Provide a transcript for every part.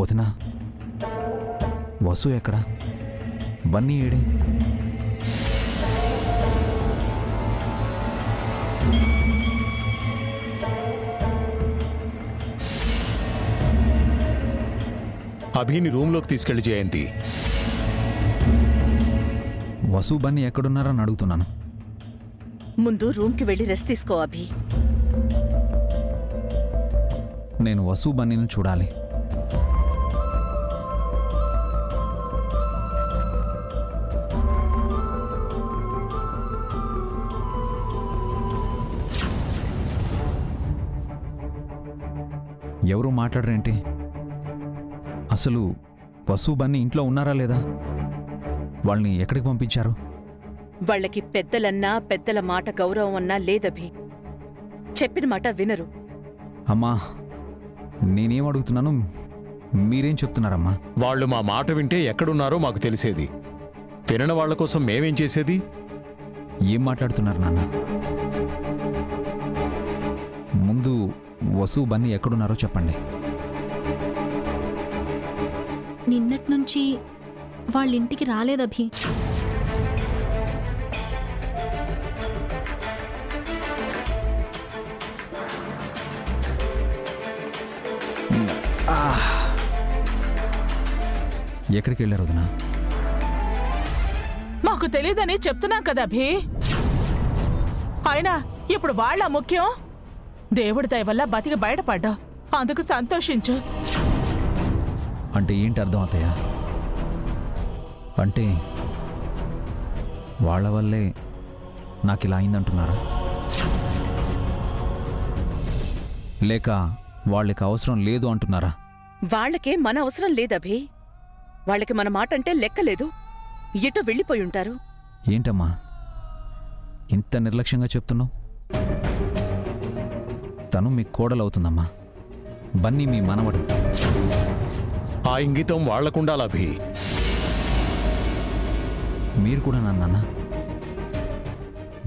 వదినా, వసు ఎక్కడ? బన్నీ ఏడి? అభిని రూమ్లోకి తీసుకెళ్లి జయంతి. వసు బన్నీ ఎక్కడున్నారని అడుగుతున్నాను. ముందు రూమ్కి వెళ్ళి రెస్ట్ తీసుకో అభి. నేను వసు బన్నీని చూడాలి. ఎవరు మాట్లాడరేంటి? అసలు వసు బన్నీ ఇంట్లో ఉన్నారా లేదా? వాళ్ళని ఎక్కడికి పంపించారు? వాళ్ళకి పెద్దలన్నా పెద్దల మాట గౌరవం అన్నా లేదభి. చెప్పిన మాట వినరు. అమ్మా, నేనేం అడుగుతున్నాను, మీరేం చెప్తున్నారమ్మా? వాళ్ళు మా మాట వింటే ఎక్కడున్నారో మాకు తెలిసేది. వినని వాళ్ల కోసం మేమేం చేసేది? ఏం మాట్లాడుతున్నారు నాన్న? ముందు వసు బన్నీ ఎక్కడున్నారో చెప్పండి. నిన్నట్నుంచి వాళ్ళింటికి రాలేదభి. ఎక్కడికి వెళ్ళారు వదినా? మాకు తెలియదని చెప్తున్నాం కదా అభి. అయినా ఇప్పుడు వాళ్ళ ముఖ్యం. దేవుడి దయ వల్ల బతికి బయటపడ్డా, అందుకు సంతోషించు. అంటే ఏంటి అర్థం అవుతాయ? అంటే వాళ్ళ వల్లే నాకు ఇలా అయిందంటున్నారా? లేక వాళ్ళకి అవసరం లేదు అంటున్నారా? వాళ్లకే మన అవసరం లేదభి. వాళ్ళకి మన మాట అంటే లెక్కలేదు. ఎటో వెళ్ళిపోయి ఉంటారు. ఏంటమ్మా ఇంత నిర్లక్ష్యంగా చెప్తున్నావు? తను మీ కోడలవుతుందమ్మా. బన్నీ మీ మనవడు. ఆ ఇంగితం వాళ్లకుండాలభి. మీరు కూడా నాన్న,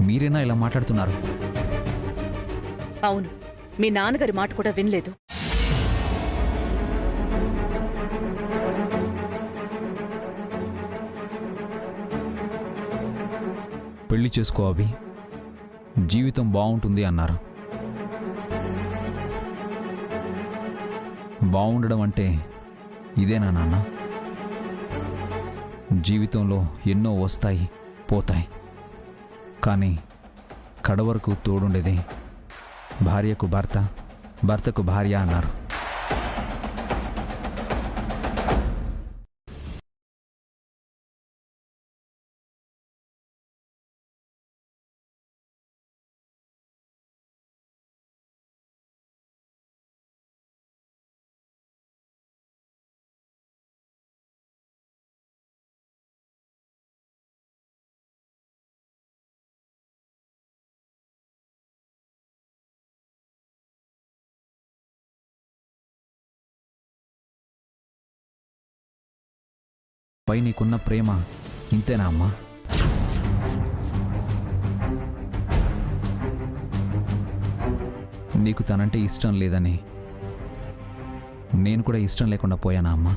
మీరేనా ఇలా మాట్లాడుతున్నారు? అవును, మీ నాన్నగారి మాట కూడా వినలేదు. పెళ్లి చేసుకో అభి, జీవితం బాగుంటుంది అన్నారు. బాగుండడం అంటే ఇదేనా నాన్న? జీవితంలో ఎన్నో వస్తాయి పోతాయి, కానీ కడవరకు తోడుండేది భార్యకు భర్త, భర్తకు భార్య అన్నారు. పై నీకున్న ప్రేమ ఇంతేనా అమ్మా? నీకు తనంటే ఇష్టం లేదని నేను కూడా ఇష్టం లేకుండా పోయానా అమ్మా?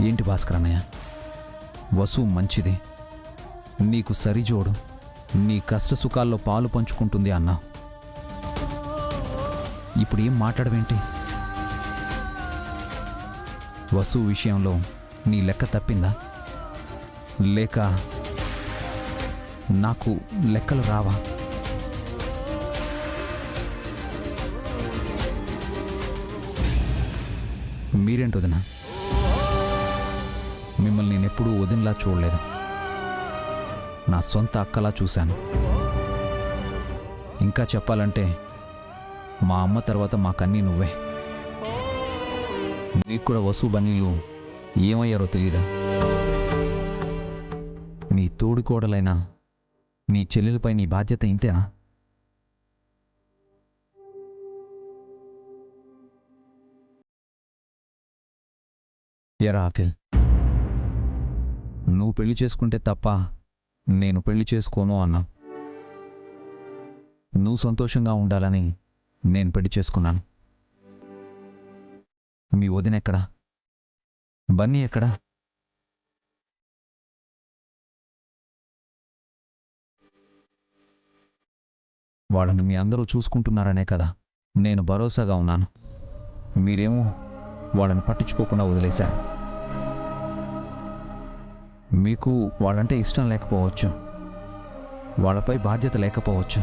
ఏంటి భాస్కర్ అన్నయ్య, వసు మంచిది, నీకు సరిజోడు, నీ కష్టసుఖాల్లో పాలు పంచుకుంటుంది అన్నా. ఇప్పుడు ఏం మాట్లాడవేంటి? వసు విషయంలో నీ లెక్క తప్పిందా? లేక నాకు లెక్కలు రావా? మీరేంటి వదినా? మిమ్మల్ని నేనెప్పుడూ వదినలా చూడలేదు. నా సొంత అక్కలా చూశాను. ఇంకా చెప్పాలంటే మా అమ్మ తర్వాత మాకన్నీ నువ్వే. నీకు కూడా వసు బన్నీలు ఏమయ్యారో తెలీదా? నీ తోడుకోడలైనా నీ చెల్లెలపై నీ బాధ్యత ఇంతేనా? ఎరా అఖిల్, నువ్వు పెళ్లి చేసుకుంటే తప్ప నేను పెళ్లి చేసుకోను అన్నా. నువ్వు సంతోషంగా ఉండాలని నేను పెళ్లి చేసుకున్నాను. మీ వదిన ఎక్కడా? బన్నీ ఎక్కడా? వాళ్ళని మీ అందరూ చూసుకుంటున్నారనే కదా నేను భరోసాగా ఉన్నాను. మీరేమో వాళ్ళని పట్టించుకోకుండా వదిలేశారు. మీకు వాళ్ళంటే ఇష్టం లేకపోవచ్చు, వాళ్ళపై బాధ్యత లేకపోవచ్చు,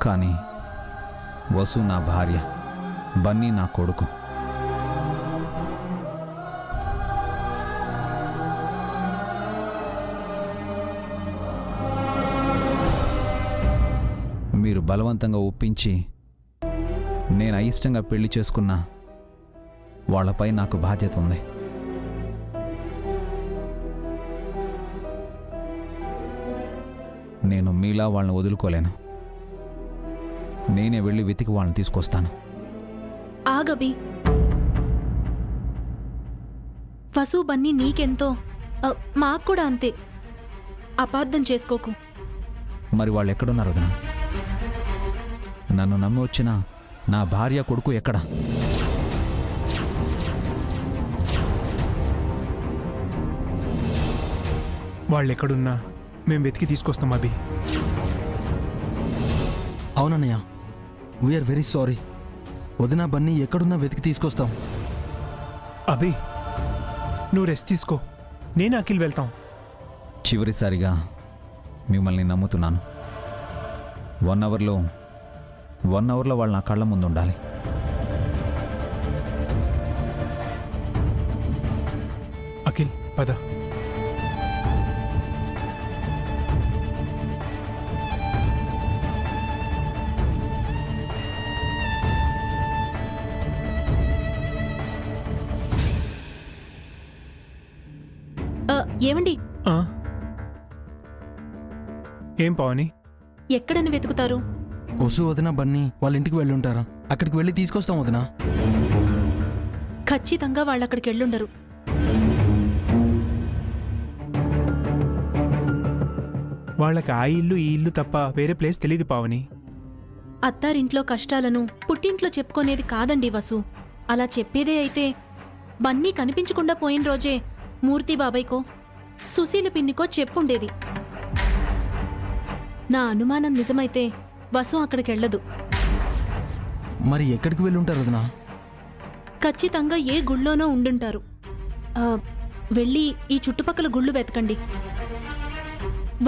కానీ వసు నా భార్య, బన్నీ నా కొడుకు. మీరు బలవంతంగా ఒప్పించి నేను అయిష్టంగా పెళ్లి చేసుకున్నా వాళ్ళపై నాకు బాధ్యత ఉంది. నేను మీలా వాళ్ళని వదులుకోలేను. నేనే వెళ్ళి వెతికి వాళ్ళని తీసుకొస్తాను. ఆగబి. వసు బన్నీ నీకెంతో మాకు కూడా అంతే. అపార్థం చేసుకోకు. మరి వాళ్ళు ఎక్కడున్నారు వదినా? నన్ను నమ్మి వచ్చిన నా భార్య కొడుకు ఎక్కడ? వాళ్ళెక్కడున్నా మేము వెతికి తీసుకొస్తాం అభి. అవునన్నయ్య, వీఆర్ వెరీ సారీ. వదిన బన్నీ ఎక్కడున్నా వెతికి తీసుకొస్తాం. అభి నువ్వు రెస్ట్ తీసుకో, నేను అఖిల్ వెళ్తాం. చివరిసారిగా మిమ్మల్ని నమ్ముతున్నాను. 1 అవర్లో వాళ్ళు నా కళ్ళ ముందు ఉండాలి. అఖిల్ పద. ఏమండి, ఆ? ఏం పవని? ఎక్కడని వెతుకుతారు? వసు వదిన బన్నీ వాళ్ళ ఇంటికి వెళ్ళి ఉంటారా? అక్కడికి వెళ్ళి తీసుకొస్తాం వదిన. ఖచ్చితంగా వాళ్ళు అక్కడికి వెళ్ళుండరు. వాళ్ళకి ఆ ఇల్లు ఈ ఇల్లు తప్ప వేరే ప్లేస్ తెలీదు పావని. అత్తారింట్లో కష్టాలను పుట్టింట్లో చెప్పుకునేది కాదండి వసు. అలా చెప్పేదే అయితే బన్నీ కనిపించకుండా పోయిన రోజే మూర్తి బాబాయ్కో సుశీల పిన్నికో చెప్పుండేది. నా అనుమానం నిజమైతే వసు అక్కడికెళ్ళదు. మరి ఎక్కడికి వెళ్ళి ఉంటారు వదిన? ఖచ్చితంగా ఏ గుళ్ళోనో ఉండుంటారు. వెళ్ళి ఈ చుట్టుపక్కల గుళ్ళు వెతకండి.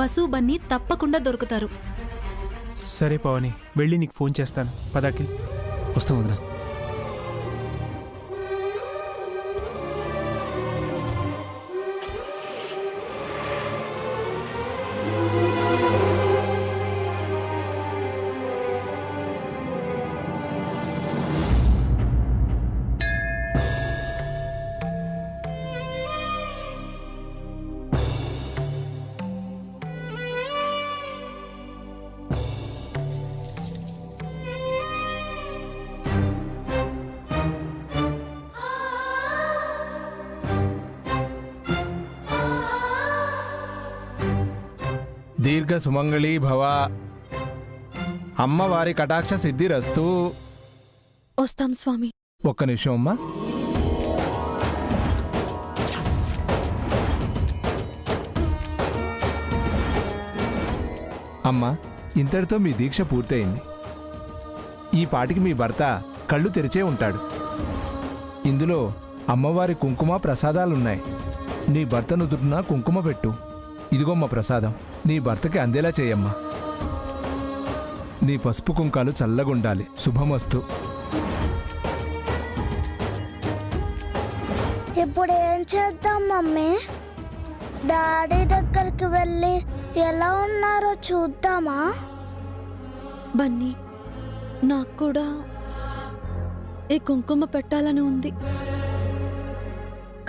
వసు బన్నీ తప్పకుండా దొరుకుతారు. సరే పవని, వెళ్ళి నీకు ఫోన్ చేస్తాను. పద అఖిల్. వస్తాం వదిన. దీర్ఘ సుమంగళీ భవ. అమ్మవారి కటాక్ష సిద్ధిరస్తు. వస్తాం స్వామి. ఒక్క నిమిషం అమ్మా. అమ్మా, ఇంతటితో మీ దీక్ష పూర్తయింది. ఈ పాటికి మీ భర్త కళ్ళు తెరిచే ఉంటాడు. ఇందులో అమ్మవారి కుంకుమ ప్రసాదాలున్నాయి. నీ భర్త నుదుటిన కుంకుమ పెట్టు. ఇదిగోమ్మ ప్రసాదం, నీ భర్తకి అందేలా చేయమ్మా. నీ పసుపు కుంకాలు చల్లగుండాలి. శుభమస్తు. ఇప్పుడు ఏం చేద్దాం మమ్మీ? డాడీ దగ్గరికి వెళ్ళి ఎలా ఉన్నారో చూద్దామా? బన్నీ, నాకు కూడా ఈ కుంకుమ పెట్టాలని ఉంది,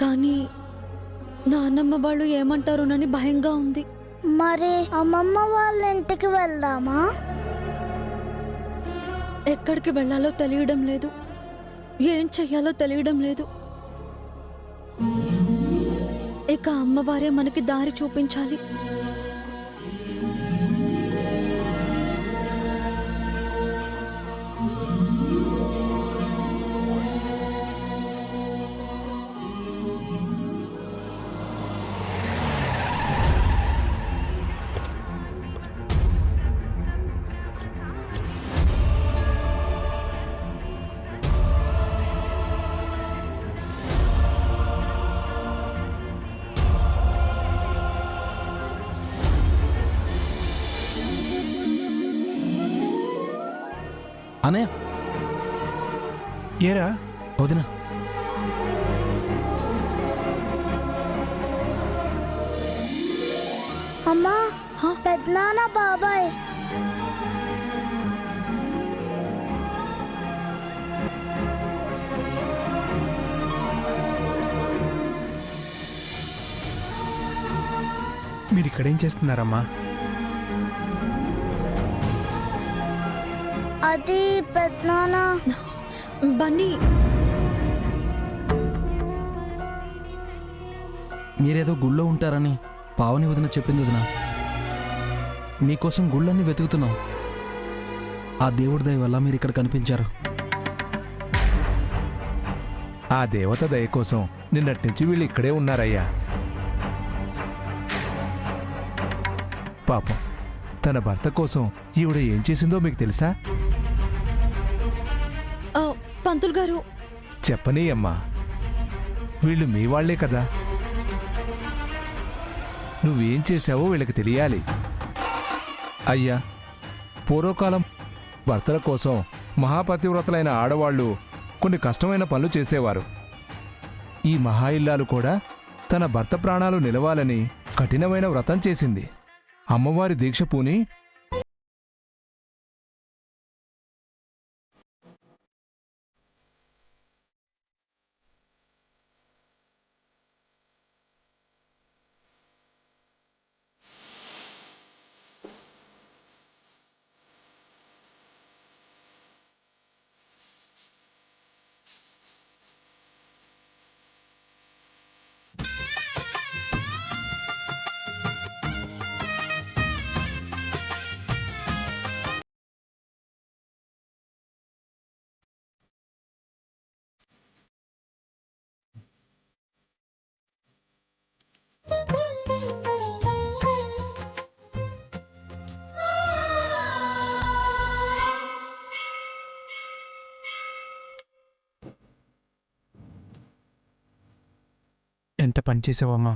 కానీ నాన్నమ్మ వాళ్ళు ఏమంటారోనని భయంగా ఉంది. మరి అమ్మమ్మ వాళ్ళ ఇంటికి వెళ్దామా? ఎక్కడికి వెళ్ళాలో తెలియడం లేదు, ఏం చెయ్యాలో తెలియడం లేదు. ఇక అమ్మవారే మనకి దారి చూపించాలి. అనే ఏరా వదినా అమ్మా పెద్దనాన్న బాబాయ్ మీరు ఇక్కడేం చేస్తున్నారమ్మా? అది పెద్దనాన్న బన్నీ మీరేదో గుళ్ళో ఉంటారని పావని వదిన చెప్పింది వదిన. మీకోసం గుళ్ళన్నీ వెతుకుతున్నాం. ఆ దేవుడి దయ వల్ల మీరు ఇక్కడ కనిపించారు. ఆ దేవత దయ కోసం నిన్నటి నుంచి వీళ్ళు ఇక్కడే ఉన్నారయ్యా. పాపం తన భర్త కోసం ఈవిడ ఏం చేసిందో మీకు తెలుసా? పంతులు గారు చెప్పనీ అమ్మా, వీళ్ళు మీ వాళ్లే కదా. నువ్వేం చేశావో వీళ్ళకి తెలియాలి. అయ్యా, పూర్వకాలం భర్తల కోసం మహాపతివ్రతలైన ఆడవాళ్లు కొన్ని కష్టమైన పనులు చేసేవారు. ఈ మహా ఇల్లాలు కూడా తన భర్త ప్రాణాలు నిలవాలని కఠినమైన వ్రతం చేసింది. అమ్మవారి దీక్ష పూని ఎంత పని చేసావమ్మా?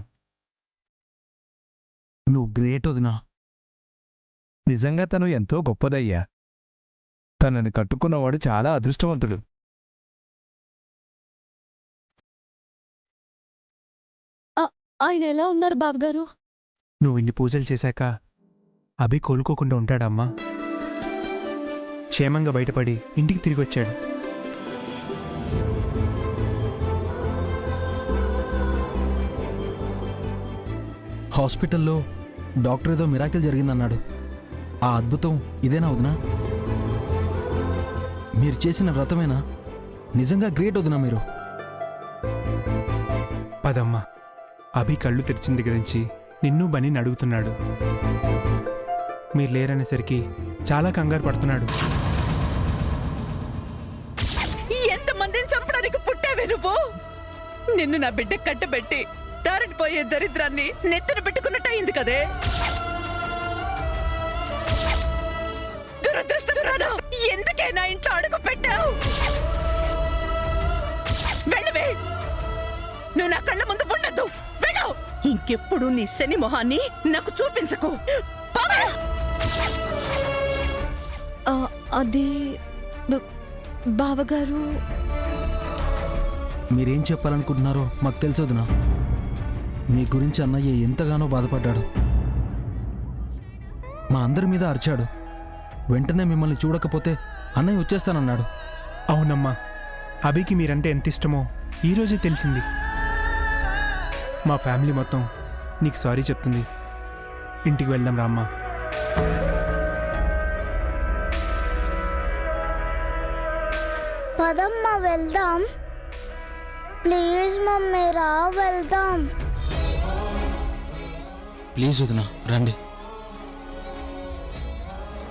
నువ్వు గ్రేట్ వదినా. నిజంగా తను ఎంతో గొప్పదయ్యా. తనని కట్టుకున్నవాడు చాలా అదృష్టవంతుడు. ఆయన ఎలా ఉన్నారు బాబుగారు? నువ్వు ఇన్ని పూజలు చేశాక అభి కోలుకోకుండా ఉంటాడమ్మా. క్షేమంగా బయటపడి ఇంటికి తిరిగి వచ్చాడు. హాస్పిటల్లో డాక్టర్ ఏదో మిరాకిల్ జరిగిందన్నాడు. ఆ అద్భుతం ఇదేనా వదినా? మీరు చేసిన వ్రతమేనా? నిజంగా గ్రేట్ వదినా మీరు. పదమ్మా, అభి కళ్ళు తెరిచిన దగ్గర నుంచి నిన్ను బనీని అడుగుతున్నాడు. మీరు లేరనేసరికి చాలా కంగారు పడుతున్నాడు. ఎంతమందిని చంపడానికి పుట్టావే నువ్వు? నిన్ను నా బిడ్డ కట్టబెట్టి దారిని పోయే దరిద్రాన్ని నెత్తిన పెట్టుకున్నట్టయింది కదే. దురదృష్టం, ఎందుకే నా ఇంట్లో అడుగు పెట్టావు? వెళ్ళవే, నువ్వు నా కళ్ళ ముందు ఉండద్దు. వెళ్ళు. ఇంకెప్పుడు నీ శని మొహాన్ని నాకు చూపించకు. అది బావగారు మీరేం చెప్పాలనుకుంటున్నారో మాకు తెలుసు వదినా. మీ గురించి అన్నయ్య ఎంతగానో బాధపడ్డాడు. మా అందరి మీద అరిచాడు. వెంటనే మిమ్మల్ని చూడకపోతే అన్నయ్య వచ్చేస్తానన్నాడు. అవునమ్మా, అభికి మీరంటే ఎంత ఇష్టమో ఈరోజే తెలిసింది. మా ఫ్యామిలీ మొత్తం నీకు సారీ చెప్తుంది. ఇంటికి వెళ్దాం రామ్మా. పదమ్మా వెళ్దాం. ప్లీజ్ మమ్మీ రా వెళ్దాం. ప్లీజ్ వదినా రండి.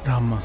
రామ్మా.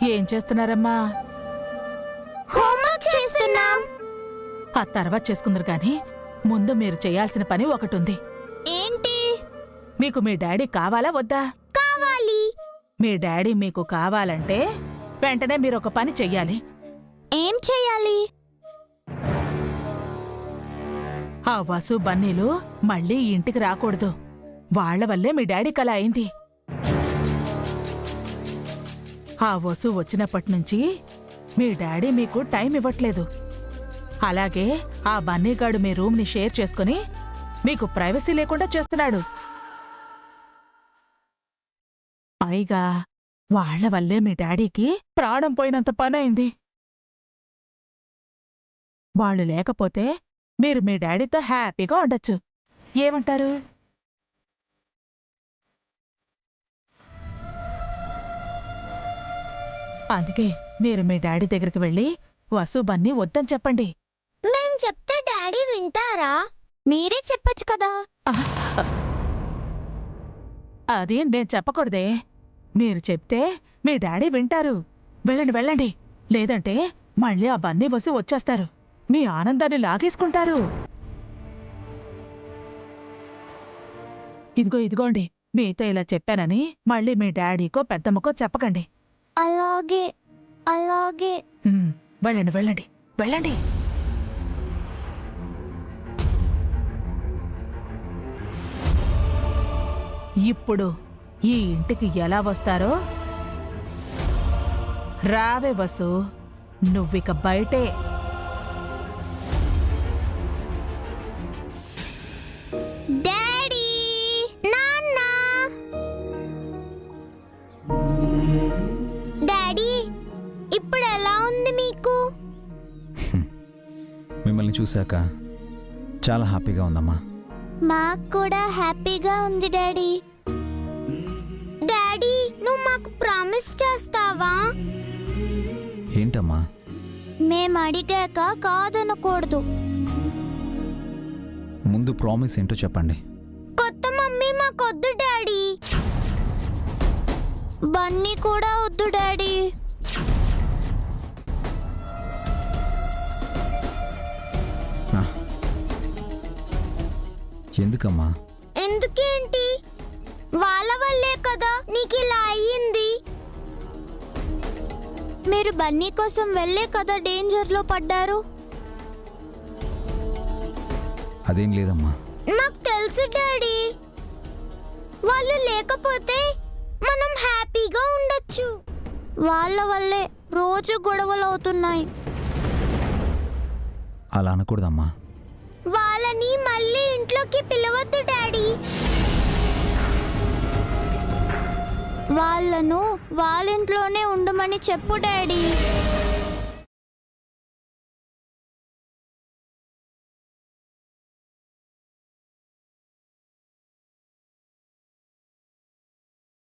ఏం చేస్తున్నారమ్మా? హోంవర్క్ చేస్తున్నాం. ఆ తర్వాత చేసుకుందరు గాని ముందు మీరు చేయాల్సిన పని ఒకటుంది. ఏంటి? మీకు మీ డాడీ కావాలా వద్దా? కావాలి. మీ డాడీ మీకు కావాలంటే వెంటనే మీరు ఒక పని చెయ్యాలి. ఏం చెయ్యాలి? ఆ వసు బన్నీలు మళ్ళీ ఈ ఇంటికి రాకూడదు. వాళ్ల వల్లే మీ డాడీకి అలా అయింది. ఆ వసు వచ్చినప్పటినుంచి మీ డాడీ మీకు టైం ఇవ్వట్లేదు. అలాగే ఆ బన్నీగాడు మీ రూమ్ని షేర్ చేసుకుని మీకు ప్రైవసీ లేకుండా చేస్తున్నాడు. పైగా వాళ్ల వల్లే మీ డాడీకి ప్రాణం పోయినంత పనైంది. వాళ్ళు లేకపోతే మీరు మీ డాడీతో హ్యాపీగా ఉండొచ్చు. ఏమంటారు? అందుకే మీరు మీ డాడీ దగ్గరికి వెళ్ళి వసు బన్నీ వద్దని చెప్పండి. మేం చెప్తే డాడీ వింటారా? మీరే చెప్పొచ్చు కదా. అది నేను చెప్పకూడదే. మీరు చెప్తే మీ డాడీ వింటారు. వెళ్ళండి వెళ్ళండి. లేదంటే మళ్ళీ ఆ బన్నీ వసు వచ్చేస్తారు. మీ ఆనందాన్ని లాగేసుకుంటారు. ఇదిగోండి, మీతో ఇలా చెప్పానని మళ్ళీ మీ డాడీకో పెద్దమ్మకో చెప్పకండి. అలాగే అలాగే. వెళ్ళండి వెళ్ళండి వెళ్ళండి. ఇప్పుడు ఈ ఇంటికి ఎలా వస్తారో రావే వసు, నువ్విక బయటే. డాడీ, నాన్న. డాడీ, ఇప్పుడు ఎలా ఉంది మీకు? మిమ్మల్ని చూశాక చాలా హ్యాపీగా ఉందమ్మా. మాకు కూడా హ్యాపీగా ఉంది డాడీ. డాడీ, నువ్వు మాకు ప్రామిస్ చేస్తావా? ఏంటమ్మా? మేము అడిగాక కాదనకూడదు. ముందు ప్రామిస్ ఏంటో చెప్పండి. కొత్త మమ్మీ మాకొద్దు డాడీ. బన్నీ కూడా వద్దు డాడీ. ఆ. ఎందుకమ్మా? ఎందుకేంటి? వాళ్ళ వల్లే కదా నీకు ఇలా అయ్యింది. మీరు బన్నీ కోసం వెళ్ళే కదా డేంజర్లో పడ్డారు. అదేం లేదమ్మా. నాకు తెలుసు డాడీ. వాళ్ళు లేకపోతే మనం హ్యాపీగా ఉండొచ్చు. వాళ్ళ వల్లే రోజు గొడవలు అవుతున్నాయి. అలా అనకూడదమ్మా. వాళ్ళని మళ్ళీ ఇంట్లోకి పిలవద్దు డాడీ. వాళ్ళను వాళ్ళ ఇంట్లోనే ఉండమని చెప్పు డాడీ.